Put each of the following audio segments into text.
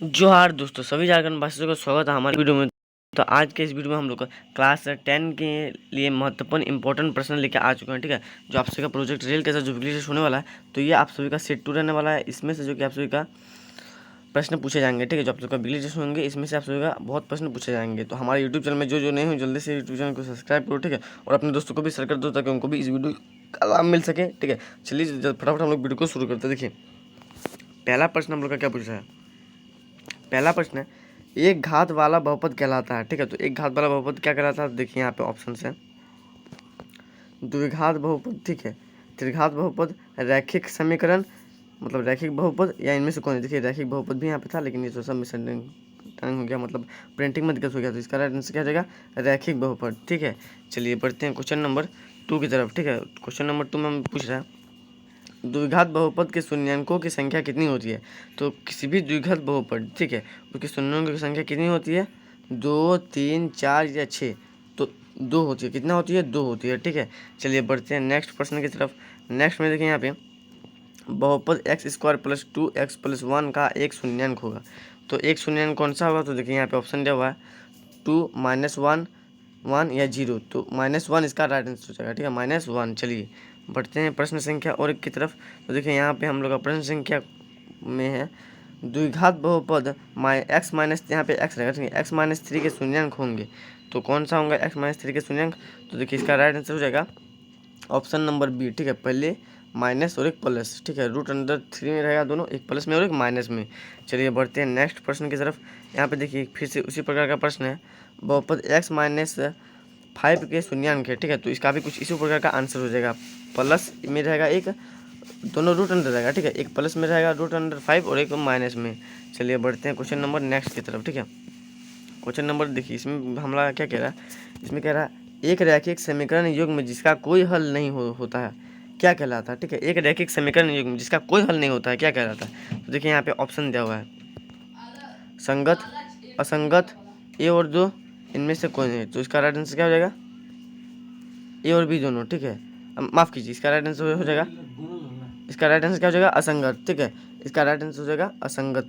जोहार दोस्तों, सभी झारखंड वासियों का स्वागत है हमारे वीडियो में। तो आज के इस वीडियो में हम लोग क्लास 10 के लिए महत्वपूर्ण इंपॉर्टेंट प्रश्न लेकर आ चुके हैं। ठीक है, जो आप सभी का प्रोजेक्ट रेल के साथ जो विश्लेषण होने वाला है, तो ये आप सभी का सेट 2 रहने वाला है। इसमें से जो कि आप सभी का प्रश्न पूछे जाएंगे। ठीक है, जो आप सभी का विश्लेषण होंगे, इसमें से आप सभी का बहुत प्रश्न पूछे जाएंगे। तो हमारे यूट्यूब चैनल में जो नहीं हो, जल्दी से यूट्यूब चैनल को सब्सक्राइब करो। ठीक है, और अपने दोस्तों को भी शेयर कर दो ताकि उनको भी इस वीडियो का लाभ मिल सके। ठीक है, चलिए फटाफट हम लोग वीडियो को शुरू करते हैं। देखिए, पहला प्रश्न हम लोग का क्या पूछ रहा है। पहला प्रश्न है, एक घात वाला बहुपद कहलाता है। ठीक है, तो एक घात वाला बहुपद क्या कहलाता है। देखिए यहाँ पे ऑप्शन है, द्विघात बहुपद, ठीक है, त्रिघात बहुपद, रैखिक समीकरण मतलब रैखिक बहुपद, या इनमें से कौन है। देखिए रैखिक बहुपद भी यहाँ पे था, लेकिन ये तो सब मिसअंडरस्टैंडिंग हो गया, मतलब प्रिंटिंग में दिक्कत हो गया। तो इसका राइट आंसर क्या हो जाएगा, रैखिक बहुपद। ठीक है, चलिए बढ़ते हैं क्वेश्चन नंबर 2 की तरफ। ठीक है, क्वेश्चन नंबर 2 में हम पूछ रहा है, द्विघात बहुपद के शून्यांकों की संख्या कितनी होती है। तो किसी भी द्विघात बहुपद, ठीक है, उसके शून्यांकों की संख्या कितनी होती है, 2, 3, 4 या 6। तो 2 होती है। कितना होती है, 2 होती है। ठीक है, चलिए बढ़ते हैं नेक्स्ट प्रश्न की तरफ। नेक्स्ट में देखिए यहाँ पे, बहुपद x² + 2x + 1 का एक शून्यांक होगा। तो एक शून्यांक कौन सा होगा। तो देखिए यहाँ पे ऑप्शन दिया हुआ है 2, -1, 1 या 0। तो -1 इसका राइट आंसर हो जाएगा। ठीक है, -1। चलिए बढ़ते हैं प्रश्न संख्या और एक की तरफ। तो देखिए यहाँ पे हम लोग का प्रश्न संख्या में है, द्विघात बहुपद x माइनस, यहाँ पे x रहेगा। ठीक है, x-3 के शून्यांक होंगे। तो कौन सा होगा x-3 के शून्यांक। तो देखिए इसका राइट आंसर हो जाएगा ऑप्शन नंबर बी। ठीक है, पहले माइनस और एक प्लस। ठीक है, √3 में रहेगा दोनों, एक प्लस में और एक माइनस में। चलिए बढ़ते हैं नेक्स्ट प्रश्न की तरफ। यहाँ पे देखिए फिर से उसी प्रकार का प्रश्न है, बहुपद x-5 के शून्यांक है। ठीक है, तो इसका भी कुछ इसी प्रकार का आंसर हो जाएगा। प्लस में रहेगा एक, दोनों रूट अंडर रहेगा। ठीक है, एक प्लस में रहेगा √5 और एक माइनस में। चलिए बढ़ते हैं क्वेश्चन नंबर नेक्स्ट की तरफ। ठीक है, क्वेश्चन नंबर देखिए, इसमें हमारा क्या कह रहा है, इसमें कह रहा है एक रैखिक समीकरण युग्म जिसका कोई हल नहीं होता है क्या कहलाता है। ठीक है, एक रैखिक समीकरण युग्म जिसका कोई हल नहीं होता है क्या कहलाता है। तो देखिए यहाँ पे ऑप्शन दिया हुआ है, संगत, असंगत, ए और 2, इनमें से कोई नहीं। तो इसका राइट आंसर क्या हो जाएगा, ए और बी दोनों। ठीक है, माफ़ कीजिए, इसका राइट आंसर हो जाएगा, इसका राइट आंसर क्या हो जाएगा, असंगत। ठीक है, इसका राइट आंसर हो जाएगा असंगत,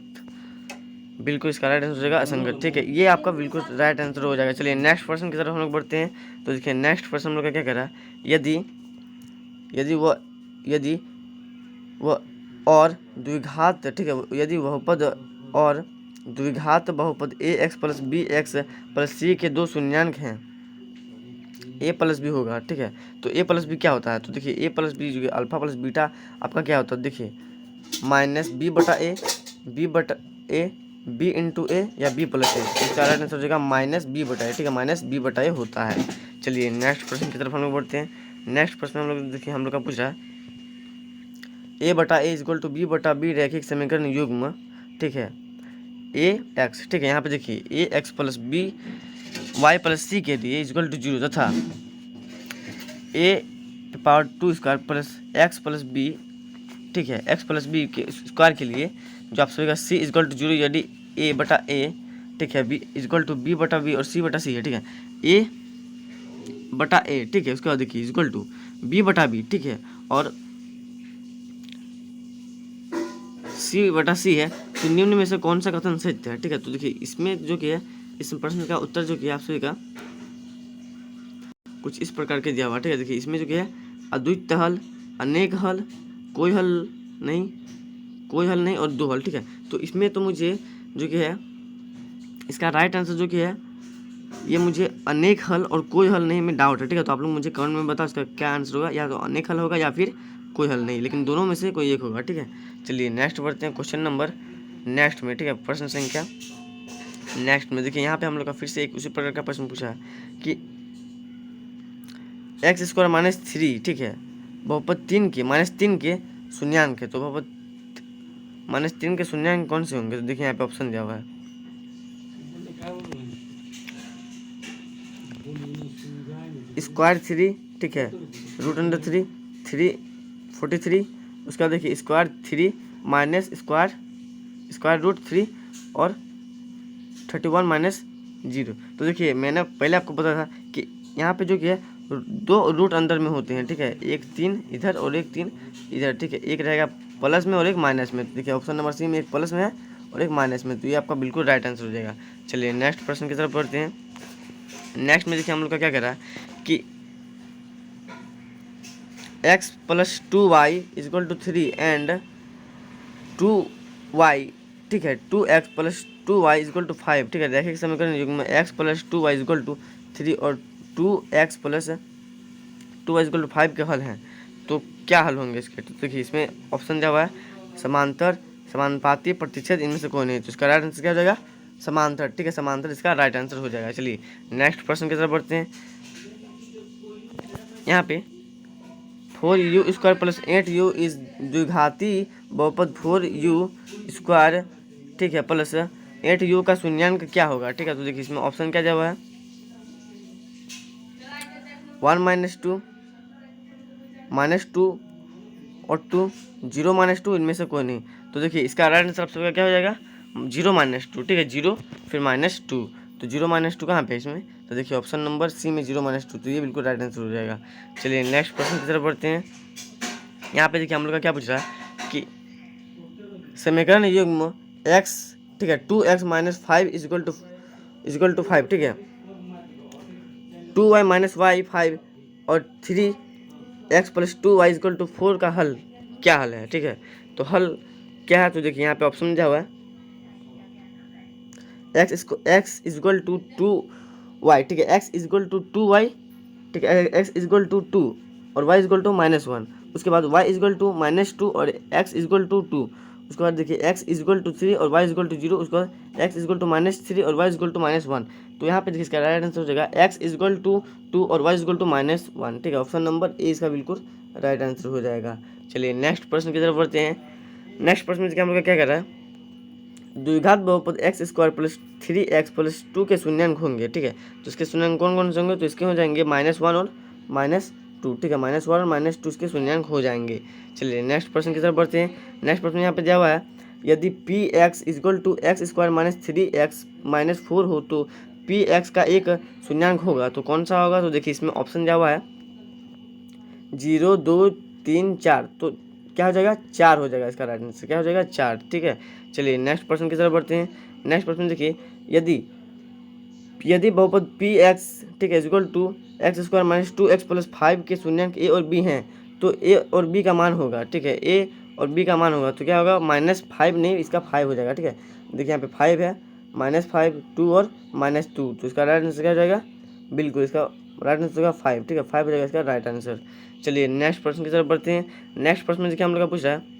बिल्कुल इसका राइट आंसर हो जाएगा असंगत। ठीक है, ये आपका बिल्कुल राइट आंसर हो जाएगा। चलिए नेक्स्ट प्रश्न की तरफ हम लोग बढ़ते हैं। तो देखिए नेक्स्ट प्रश्न हम लोग का क्या कह रहा है, यदि वह और द्विघात, ठीक है, यदि बहुपद और द्विघात बहुपद ax + bx + c के दो शून्यांक हैं, a + b होगा। ठीक है, तो a + b क्या होता है। तो देखिए a + b जो कि अल्फा + बीटा आपका क्या होता है। देखिए -b/a, b/a, b × a या b + a। इसका राइट आंसर हो जाएगा -b/a। ठीक है, -b/a होता है। चलिए नेक्स्ट प्रश्न की तरफ हम लोग बढ़ते हैं। नेक्स्ट प्रश्न हम लोग देखिए हम लोग का पूछ रहा है, a/a = b/b रैखिक समीकरण युग्म। ठीक है, ax, ठीक है, यहाँ पे देखिए ax + b y + c के लिए = 0 तथा a² + x + b, ठीक है, x + b के स्क्वायर के लिए जो आप सभी का c = 0 यदि a/a, ठीक है, b = b/b और c/c है। ठीक है, a/a, ठीक है, उसके बाद देखिए = b/b, ठीक है, और c/c है। तो निम्न में से कौन सा कथन सत्य है। ठीक है, तो देखिए इसमें जो कि है, इस प्रश्न का उत्तर जो कि आप सभी का कुछ इस प्रकार के दिया हुआ। ठीक है, देखिए इसमें जो कि है, अद्वितीय हल, अनेक हल, कोई हल नहीं और दो हल। ठीक है, तो इसमें तो मुझे जो कि है, इसका राइट आंसर जो कि है, ये मुझे अनेक हल और कोई हल नहीं में डाउट है। ठीक है, तो आप लोग मुझे कमेंट में बताओ इसका क्या आंसर होगा, या तो अनेक हल होगा या फिर कोई हल नहीं, लेकिन दोनों में से कोई एक होगा। ठीक है, चलिए नेक्स्ट बढ़ते हैं क्वेश्चन नंबर नेक्स्ट में। ठीक है, प्रश्न संख्या नेक्स्ट में देखिए यहाँ पे हम लोग का फिर से एक उसी प्रकार का प्रश्न पूछा है कि x² - 3, ठीक है, बहुपद 3 के -3 के शून्यांक है। तो बहुपद -3 के शून्यांक कौन से होंगे। तो देखिए यहाँ पे ऑप्शन दिया हुआ है, √3, ठीक है, √3, 343, उसके बाद देखिए √3 माइनस √3 और 31 - 0। तो देखिए मैंने पहले आपको बताया था कि यहाँ पे जो कि है, दो रूट अंदर में होते हैं। ठीक है, एक 3 इधर और एक 3 इधर। ठीक है, एक रहेगा प्लस में और एक माइनस में। देखिए ऑप्शन नंबर सी में एक प्लस में है और एक माइनस में, तो ये आपका बिल्कुल राइट आंसर हो जाएगा। चलिए नेक्स्ट प्रश्न की तरफ बढ़ते हैं। नेक्स्ट में देखिए हम लोग का क्या कह रहा है कि x + 2y = 3 एंड 2y, ठीक है, 2x + 2y = 5, ठीक है। रैखिक समीकरण युग्म में x + 2y = 3 और 2x + 2y = 5 के हल हैं, तो क्या हल होंगे इसके? तो देखिए इसमें ऑप्शन दिया हुआ है समांतर, समानुपाती, प्रतिच्छेद, इनमें से कोई नहीं, तो इसका राइट आंसर क्या हो जाएगा? समांतर, ठीक है, समांतर इसका राइट आंसर हो जाएगा। चलिए नेक्स्ट प्रश्न की तरफ बढ़ते हैं। यहाँ पे 4u² + 8u इस द्विघाती बहुपद 4u², ठीक है, प्लस 8u का शून्यांक क्या होगा? ठीक है, तो देखिए इसमें ऑप्शन क्या दिया हुआ है 1 - 2 -2 और 2, 0 - 2, इनमें से कोई नहीं, तो देखिए इसका राइट आंसर आपसे क्या हो जाएगा? 0 - 2, ठीक है, 0 फिर -2, तो 0 - 2 कहाँ पे इसमें? तो देखिए ऑप्शन नंबर सी में 0 - 2, तो ये बिल्कुल राइट आंसर हो जाएगा। चलिए नेक्स्ट प्रश्न की तरफ बढ़ते हैं। यहाँ पे देखिए हम लोग का क्या पूछ रहा है कि समीकरण युग्म x, ठीक है, 2x - 5 = 5, ठीक है, 2y - y 5 और 3x + 2y = 4 का हल क्या हल है? ठीक है, तो हल क्या है? तो देखिए यहाँ पे ऑप्शन दिया हुआ है x = 2y, ठीक है, x = 2y, ठीक है, x = 2 और y = -1, उसके बाद y = -2 और x = 2, उसके बाद देखिए x = 3 और y = 0, उसके बाद x = -3 और y = -1, तो यहाँ पे देखिए इसका राइट आंसर हो जाएगा x = 2 और y = -1, ठीक है, ऑप्शन नंबर ए इसका बिल्कुल राइट आंसर हो जाएगा। चलिए नेक्स्ट प्रश्न की तरफ बढ़ते हैं। नेक्स्ट प्रश्न में देखिए हम लोग क्या कर रहा है द्विघात बहुपद x² + 3x + 2 के शून्यांक होंगे, ठीक है, तो इसके शून्यांक कौन कौन से होंगे? तो इसके हो जाएंगे -1 और -2, ठीक है, -1 और -2 इसके शून्यांक हो जाएंगे। चलिए नेक्स्ट प्रश्न की तरफ बढ़ते हैं। नेक्स्ट प्रश्न यहाँ पे दिया हुआ है यदि px = x² - 3x - 4 हो तो px का एक शून्यांक होगा, तो कौन सा होगा? तो देखिए इसमें ऑप्शन दिया हुआ है 0, 2, 3, 4, तो क्या हो जाएगा? 4 हो जाएगा, इसका राइट आंसर क्या हो जाएगा? 4, ठीक है। चलिए नेक्स्ट प्रश्न की तरफ बढ़ते हैं। नेक्स्ट प्रश्न देखिए यदि बहुपद px, ठीक है, = x² - 2x + 5 के शून्यांक a और b हैं, तो a और b का मान होगा, ठीक है, a और b का मान होगा, तो क्या होगा? -5 नहीं, इसका 5 हो जाएगा, ठीक है, देखिए यहाँ पे 5 है, -5, 2 और -2, तो इसका राइट आंसर क्या हो जाएगा? बिल्कुल इसका राइट आंसर होगा 5, ठीक है, 5 हो जाएगा इसका राइट आंसर। चलिए नेक्स्ट प्रश्न की तरफ बढ़ते हैं। नेक्स्ट प्रश्न में देखिए हम लोग का पूछ रहा है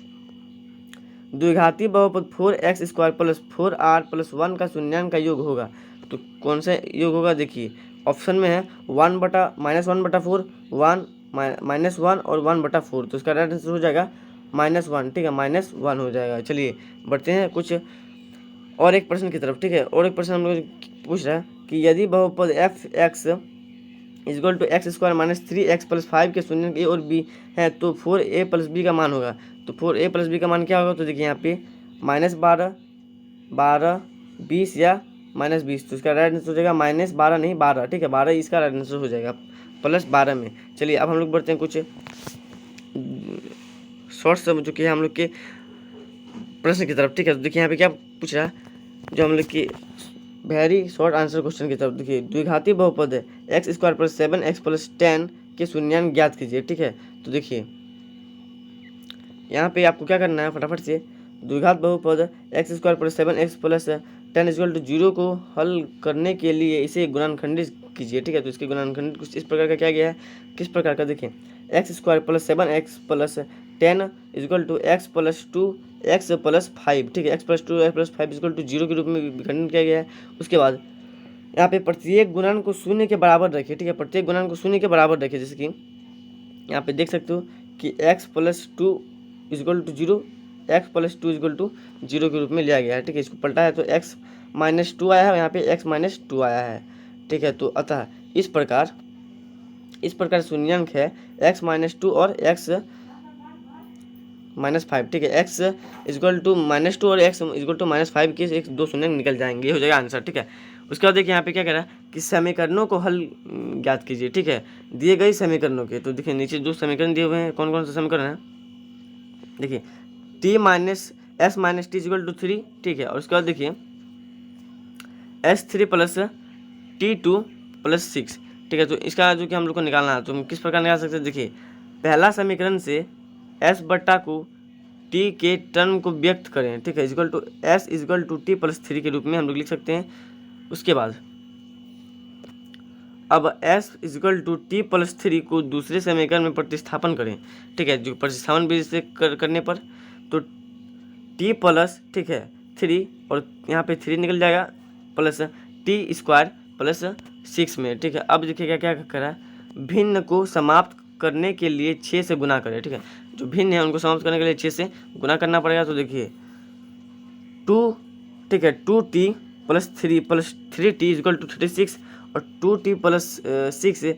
द्विघाती बहुपद 4x² + 4r + 1 का शून्यांक का योग होगा, तो कौन सा योग होगा? देखिए ऑप्शन में है 1/-4, 1 -1 और 1/4, तो इसका राइट आंसर हो जाएगा -1, ठीक है, -1 हो जाएगा। चलिए बढ़ते हैं कुछ और एक प्रश्न की तरफ, ठीक है, और एक प्रश्न हम लोग पूछ रहा है कि यदि बहुपद fx = x² - 3x + 5 के शून्यांक a और b है तो 4a + b का मान होगा, तो 4a + b का मान क्या होगा? तो देखिए यहाँ पे -12, 12, 20 या -20, तो इसका राइट आंसर हो जाएगा -12 नहीं 12, ठीक है, 12 इसका राइट आंसर हो जाएगा +12 में। चलिए अब हम लोग बढ़ते हैं कुछ शॉर्ट्स जो कि हम लोग के प्रश्न की तरफ, ठीक है, तो देखिए यहाँ पे क्या पूछ रहा है जो हम लोग की वेरी शॉर्ट आंसर क्वेश्चन की तरफ। देखिए द्विघाती बहुपद है x² + 7x + 10 के शून्यांक ज्ञात कीजिए, ठीक है, तो देखिए यहाँ पे आपको क्या करना है फटाफट से द्विघात बहुपद x² + 7x + 10 = 0 को हल करने के लिए इसे गुणनखंडित कीजिए, ठीक है, तो इसके गुणनखंडित कुछ इस प्रकार का क्या गया है, किस प्रकार का? देखिए x² + 7x + 10 = x + 2x + 5, ठीक है, x + 2x + 5 = 0 के रूप में विखंडन किया गया है। उसके बाद यहाँ पे प्रत्येक गुणन को शून्य के बराबर रखिए, ठीक है, प्रत्येक गुणन को शून्य के बराबर रखिए, जैसे कि यहाँ पे देख सकते हो कि x + 2 = 0, x + 2 = 0 के रूप में लिया गया है, ठीक है, इसको पलटा है तो x - 2 आया है और यहाँ पे x - 2 आया है, ठीक है, तो अतः इस प्रकार शून्यांक है x - 2 और x -5, ठीक है, x = -2 और x = -5 के एक दो शून्यांक निकल जाएंगे, ये हो जाएगा आंसर, ठीक है। उसके बाद देखिए यहाँ पे क्या कह रहा है कि समीकरणों को हल ज्ञात कीजिए, ठीक है, दिए गए समीकरणों के, तो देखिए नीचे दो समीकरण दिए हुए हैं, कौन कौन से समीकरण हैं? देखिए t S minus T equal to 3, ठीक है। और उसके बाद देखिए S3 प्लस T2 प्लस 6, ठीक है। तो इसका जो कि हम लोग को निकालना है, तो हम किस प्रकार निकाल सकते हैं, देखिए पहला समीकरण से S बट्टा को T के टर्म को व्यक्त करें, ठीक है, equal to S equal to T plus 3 के रूप में हम लोग लिख सकते हैं। उसके बाद अब S equal to T plus 3 को दूसरे समीकरण में प्रतिस्थापन करें, ठीक है। जो प्रतिस्थापन विधि से करने पर तो T प्लस, ठीक है, 3 और यहाँ पे 3 निकल जाएगा प्लस T स्क्वायर प्लस 6 में, ठीक है। अब देखिए क्या करा, भिन्न को समाप्त करने के लिए 6 से गुना करें, ठीक है। जो भिन्न है उनको समाप्त करने के लिए 6 से गुना करना पड़ेगा। तो देखिए 2, ठीक है, 2T plus 3T equal to 36 और 2T plus 6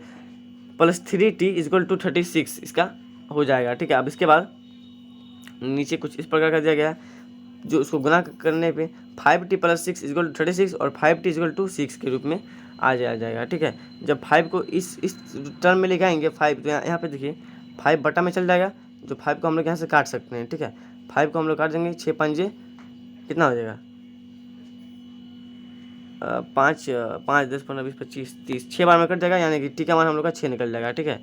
plus 3T equal to 36 इसका हो जाएगा, ठीक है। अब इसके बाद नीचे कुछ इस प्रकार का दिया गया है, जो उसको गुना करने पे 5T प्लस 6 इक्वल टू 36 और 5T इक्वल टू 6 के रूप में आ जाएगा, ठीक है। जब 5 को इस टर्म में लेके आएंगे 5, तो यहाँ पे देखिए 5 बटा में चल जाएगा, जो 5 को हम लोग यहाँ से काट सकते हैं, ठीक है। 5 को हम लोग काट देंगे, 6 पंजे कितना हो जाएगा, 5 10 15 20 25 30, 6 बार में कट जाएगा, यानी कि टी का मान हम लोग का 6 निकल जाएगा, ठीक है।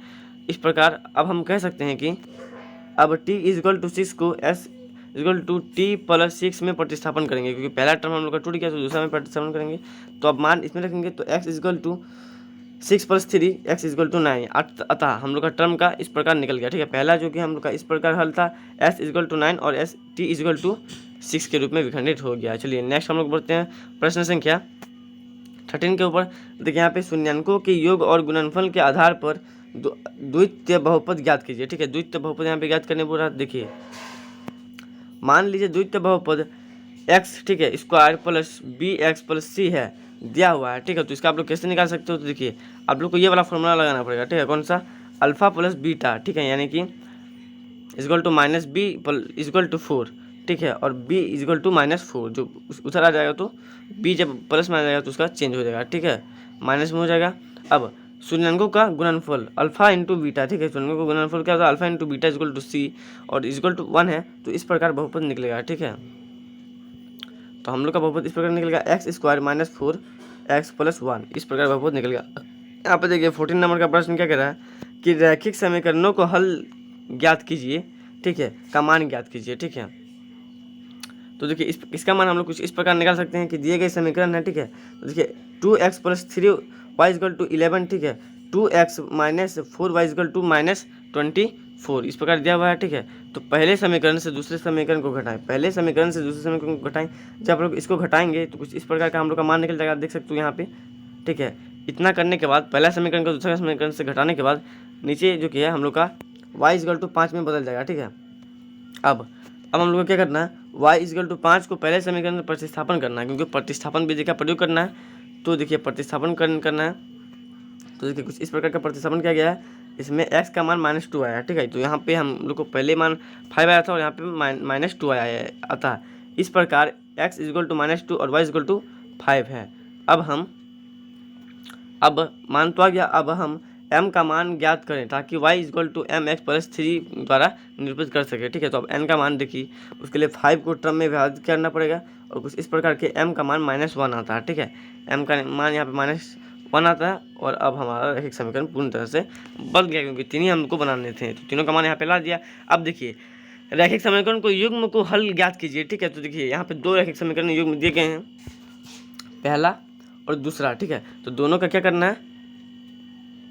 इस प्रकार अब हम कह सकते हैं कि अब t इक्वल टू 6 को S equal to T plus 6 में प्रतिस्थापन करेंगे, क्योंकि पहला टर्म हम लोग का टूट गया, तो दूसरा में प्रतिस्थापन करेंगे। तो अब मान इसमें रखेंगे, तो x equal to 6 plus 3 x equal to 9, अतः हम लोग का टर्म का इस प्रकार निकल गया, ठीक है। पहला जो कि हम लोग का इस प्रकार हल था s इक्वल टू 9 और t इक्वल टू 6 के रूप में विखंडित हो गया। चलिए नेक्स्ट हम लोग बढ़ते हैं प्रश्न संख्या 13 के ऊपर। देखिए यहाँ पे शून्याङ्कों के योग और गुणनफल के आधार पर द्वितीय बहुपद ज्ञात कीजिए, ठीक है। द्वितीय बहुपद यहाँ पे ज्ञात करने बोल रहा है। देखिए मान लीजिए द्वितीय बहुपद x, ठीक है, square plus bx plus c है, दिया हुआ है, ठीक है। तो इसका आप लोग कैसे निकाल सकते हो, तो देखिए आप लोग को ये वाला फॉर्मूला लगाना पड़ेगा, ठीक है। कौन सा, अल्फा प्लस बीटा, ठीक है, यानी कि equal to minus B equal to 4, ठीक है, और b इक्वल टू -4, जो उधर आ जाएगा तो b जब प्लस में आ जाएगा तो उसका चेंज हो जाएगा, ठीक है, माइनस में हो जाएगा। अब शून्याङ्कों का गुणनफल अल्फा इंटू बीटा, ठीक है, शून्याङ्कों का गुणनफल क्या होता है, alpha into beta equal to c और इक्वल टू 1 है, तो इस प्रकार बहुपद निकलेगा, ठीक है। तो हम लोग का बहुपद इस प्रकार निकलेगा x square minus 4x plus 1, इस प्रकार बहुपद निकलेगा। यहाँ पर देखिए 14 नंबर का प्रश्न क्या कह रहा है कि रैखिक समीकरणों को हल ज्ञात कीजिए, ठीक है, का मान ज्ञात कीजिए, ठीक है। तो देखिए इसका मान हम लोग कुछ इस प्रकार निकाल सकते हैं कि दिए गए समीकरण है, ठीक है। तो देखिए 2x plus 3y equal to 11, ठीक है, 2x minus 4y equal to -24, इस प्रकार दिया हुआ है, ठीक है। तो पहले समीकरण से दूसरे समीकरण को घटाएं, पहले समीकरण से दूसरे समीकरण को घटाएं। जब आप लोग इसको घटाएंगे तो कुछ इस प्रकार का हम लोग का मान निकल जाएगा, आप देख सकते हो यहाँ पे, ठीक है। इतना करने के बाद पहला समीकरण को दूसरा समीकरण से घटाने के बाद नीचे जो कि है हम लोग का y इक्वल टू 5 में बदल जाएगा, ठीक है। अब हम लोग को क्या करना है, y इक्वल टू 5 को पहले समीकरण में प्रतिस्थापन करना है, क्योंकि प्रतिस्थापन विधि का प्रयोग करना है। तो देखिए प्रतिस्थापन करना है, तो देखिए कुछ इस प्रकार का प्रतिस्थापन किया गया है। इसमें x का मान -2 आया है, ठीक है। तो यहाँ पे हम लोग को पहले मान 5 आया था और यहाँ पे -2 आया है, अतः इस प्रकार x इक्वल टू -2 और y इक्वल टू 5 है। अब मान तो आ गया, अब हम m का मान ज्ञात करें ताकि y equal to mx plus 3 द्वारा निरूपित कर सके, ठीक है। तो अब n का मान देखिए, उसके लिए 5 को टर्म में विभाजित करना पड़ेगा और कुछ इस प्रकार के m का मान -1 आता है, ठीक है। m का मान यहाँ पे -1 आता है और अब हमारा रैखिक समीकरण पूर्ण तरह से बन गया, क्योंकि तीन ही हमको बनाने थे, तो तीनों का मान यहाँ पे ला दिया। अब देखिए रैखिक समीकरण को युग्म को हल ज्ञात कीजिए, ठीक है। तो देखिए यहाँ पे 2 रैखिक समीकरण युग्म दिए गए हैं, पहला और दूसरा, ठीक है। तो दोनों का क्या करना है,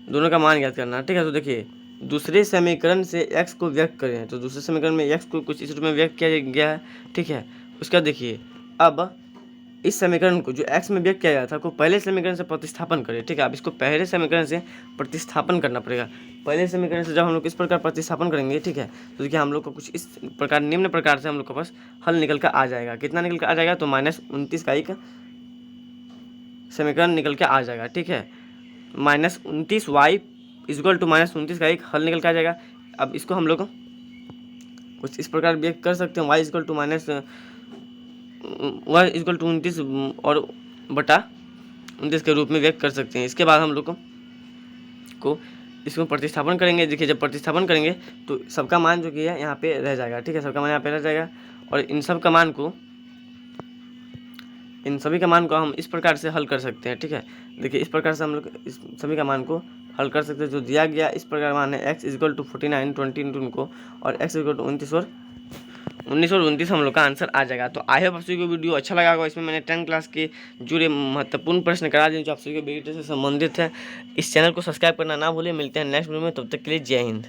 दोनों का मान ज्ञात करना है, ठीक है। तो देखिए दूसरे समीकरण से x को व्यक्त करें, तो दूसरे समीकरण में x को कुछ इस रूप में व्यक्त किया गया है, ठीक है। उसका देखिए अब इस समीकरण को जो x में व्यक्त किया गया था को पहले समीकरण से प्रतिस्थापन करें, ठीक है। अब इसको पहले समीकरण से प्रतिस्थापन करना पड़ेगा। पहले समीकरण से जब हम लोग इस प्रकार प्रतिस्थापन करेंगे, ठीक है, तो देखिए हम लोग को कुछ इस प्रकार निम्न प्रकार से हम लोग के पास हल निकल कर आ जाएगा। कितना निकल कर आ जाएगा, तो -29 का एक समीकरण निकल के आ जाएगा, ठीक है। -29y इक्वल टू -29 का एक हल निकल के आ जाएगा। अब इसको हम लोग कुछ इस प्रकार व्यक्त कर सकते हैं, y इक्वल टू 29 और बटा 29 के रूप में व्यक्त कर सकते हैं। इसके बाद हम लोग को इसको प्रतिस्थापन करेंगे। देखिए जब प्रतिस्थापन करेंगे तो सबका मान जो कि है यहाँ पे रह जाएगा, ठीक है, सबका मान यहाँ पे रह जाएगा और इन सभी का मान को हम इस प्रकार से हल कर सकते हैं। ठीक है, देखिए इस प्रकार से हम लोग इस सभी का मान को हल कर सकते हैं। जो दिया गया इस प्रकार मान है x इक्वल टू 49 20 इंटू उनको और x इक्वल टू 19 और 29 हम लोग का आंसर आ जाएगा। तो आई होप आप सभी को वीडियो अच्छा लगा होगा। इसमें मैंने 10 क्लास के जुड़े महत्वपूर्ण प्रश्न करा दिए जो आप सभी को बीईटी से संबंधित है। इस चैनल को सब्सक्राइब करना ना भूलें। मिलते हैं नेक्स्ट वीडियो में, तब तक के लिए जय हिंद।